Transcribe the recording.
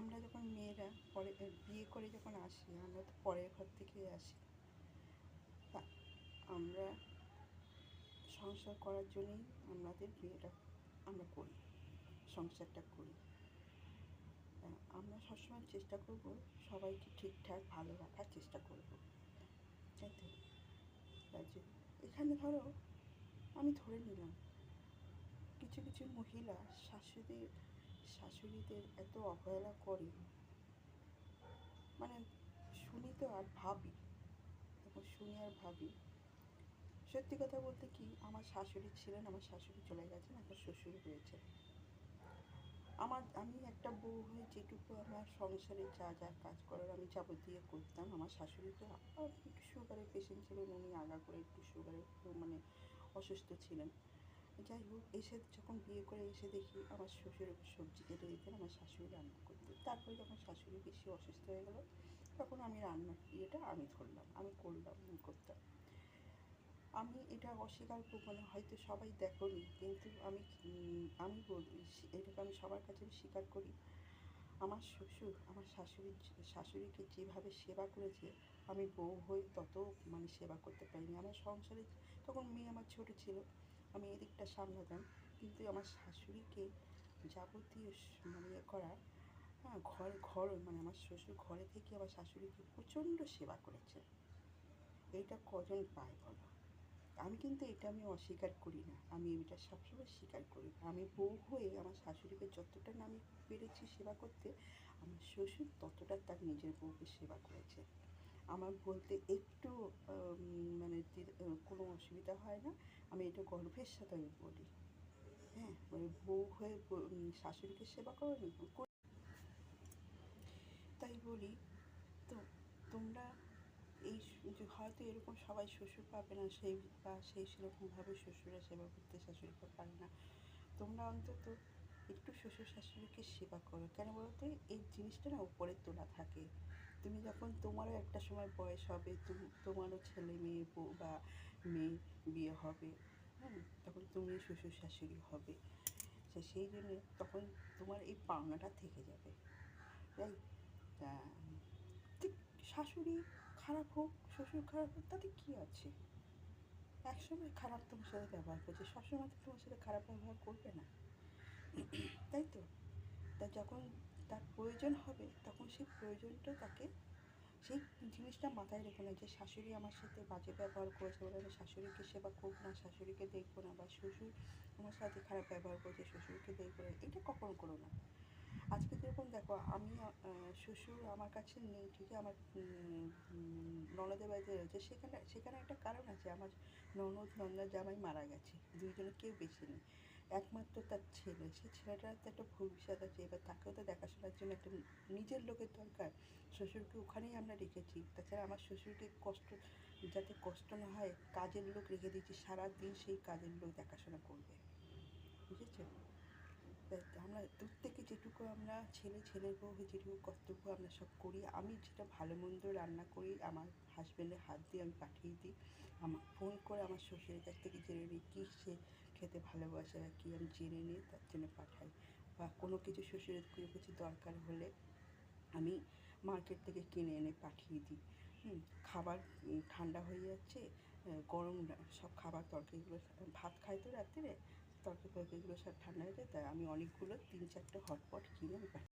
আমরা যখন মেয়েরা পরে বিয়ে করে যখন আসি, আমরা তো পরের ঘর থেকেই আসি। তা আমরা সংসার করার জন্যই আমাদের বিয়েটা আমরা করি, সংসারটা করি। আমরা সবসময় চেষ্টা করব সবাইকে ঠিকঠাক ভালো রাখার চেষ্টা করব, তাই তো? যে এখানে ধরো আমি ধরে নিলাম কিছু কিছু মহিলা শাশুড়িদের এত অবহেলা করে, মানে শুনি তো আর ভাবি, তখন শুনি আর ভাবি। সত্যি কথা বলতে কি, আমার শাশুড়ি ছিলেন, আমার শাশুড়ি চলে গেছেন, এখন শ্বশুর হয়েছে। আমি একটা বউ হয়ে যেটুকু আমার সংসারে যা যা কাজ করার আমি যাবতীয় করতাম, আমার শাশুড়ি তো একটু সুগারের পেশেন্ট ছিলেন, উনি আগা করে একটু সুগারের মানে অসুস্থ ছিলেন। যাই হোক, এসে যখন বিয়ে করে এসে দেখি আমার শ্বশুর সবজি কেটে দিতেন, আমার শাশুড়ি রান্না করতেন। তারপরে যখন শাশুড়ি বেশি অসুস্থ হয়ে গেলো, তখন আমি রান্নার ইয়েটা আমি ধরলাম, আমি করতাম। আমি এটা অস্বীকার করবো না, হয়তো সবাই দেখোনি, কিন্তু আমি বলি, এটাকে আমি সবার কাছে স্বীকার করি। আমার শ্বশুর আমার শাশুড়িকে যেভাবে সেবা করেছে, আমি বউ হয়ে তত মানে সেবা করতে পারিনি। আমার সংসারে তখন মেয়ে আমার ছোটো ছিল, আমি এদিকটা সামলাতাম, কিন্তু আমার শাশুড়িকে যাবতীয় মানে করা, হ্যাঁ, ঘর মানে আমার শ্বশুর ঘরে থেকে আমার শাশুড়িকে প্রচণ্ড সেবা করেছে। এইটা কজন পায় বলো? আমি কিন্তু এটা আমি অস্বীকার করি না, আমি এটা সবসময় স্বীকার করি। আমি বউ হয়ে আমার শাশুড়িকে যতটা না আমি পেরেছি সেবা করতে, আমার শ্বশুর ততটা তার নিজের বউকে সেবা করেছে। আমার বলতে একটু মানে কোনো অসুবিধা হয় না, আমি এটা গর্বের সাথে আমি বলি। হ্যাঁ, মানে বউ হয়ে শাশুড়িকে সেবা করো, তাই বলি। তো তোমরা এই যে হয়তো এরকম সবাই শ্বশুর পাবে না, সেই সেরকমভাবে শ্বশুরা সেবা করতে শাশুড়িকে পারে না। তোমরা অন্তত একটু শ্বশুর শাশুড়িকে সেবা করো। কেন বলো তো? এই জিনিসটা না উপরে তোলা থাকে। তুমি যখন তোমারও একটা সময় বয়স হবে, তোমারও ছেলে মেয়ে বউ বা মেয়ে বিয়ে হবে, হ্যাঁ, তখন তুমি শ্বশুর শাশুড়ি হবে। সেই জন্যে তখন তোমার এই পাওনাটা থেকে যাবে, তাই। ঠিক, শাশুড়ি খারাপ হোক, শ্বশুর খারাপ হোক, তাতে কী আছে? একসময় খারাপ তোমার সাথে ব্যবহার করছে, সবসময় তো তোমার সাথে খারাপ ব্যবহার করবে না, তাই তো? তা যখন তার প্রয়োজন হবে, তখন সেই প্রয়োজনটা তাকে, সেই জিনিসটা মাথায় রেখো না যে শাশুড়ি আমার সাথে বাজে ব্যবহার করেছে বলে আমি শাশুড়িকে সেবা করবো না, শাশুড়িকে দেখবো না, বা শ্বশুর আমার সাথে খারাপ ব্যবহার করেছে শ্বশুরকে দেখবো না, এটা কখনো করো না। আজকে যেরকম দেখো, আমি শ্বশুর আমার কাছে নেই, ঠিকই, আমার ননদের বাড়িতে রয়েছে, সেখানে একটা কারণ আছে। আমার ননদ জামাই মারা গেছে, দুইজনে কেউ বেঁচে নেই, একমাত্র তার ছেলে। সেই ছেলেটার তো একটা ভবিষ্যৎ আছে, এবার তাকেও তো দেখাশোনার জন্য একটা নিজের লোকের দরকার। শ্বশুরকে ওখানেই আমরা রেখেছি। তাছাড়া আমার শ্বশুরকে যাতে কষ্ট না হয়, কাজের লোক রেখে দিয়েছি, সারাদিন সেই কাজের লোক দেখাশোনা করবে, বুঝেছো? আমরা দূর থেকে যেটুকু আমরা ছেলের বউ হয়ে যেটুকু কর্তব্য আমরা সব করি। আমি যেটা ভালো মন্দ রান্না করি, আমার হাজব্যান্ডের হাত দিয়ে আমি পাঠিয়ে দিই। আমার ফোন করে আমার শ্বশুরের কাছ থেকে জেনে নিই কী সে খেতে ভালোবাসে বা কী, আমি জেনে নিয়ে তার জন্য পাঠাই। বা কোনো কিছু শ্বশুরের কিছু দরকার হলে আমি মার্কেট থেকে কিনে এনে পাঠিয়ে দিই। খাবার ঠান্ডা হয়ে যাচ্ছে, গরম সব খাবার তরকারিগুলো, ভাত খাই তো রাত্রে, তরকারিগুলো সব ঠান্ডা হয়ে যায়, তাই আমি অনেকগুলো 3-4টে হটপট কিনে আমি পাঠিয়ে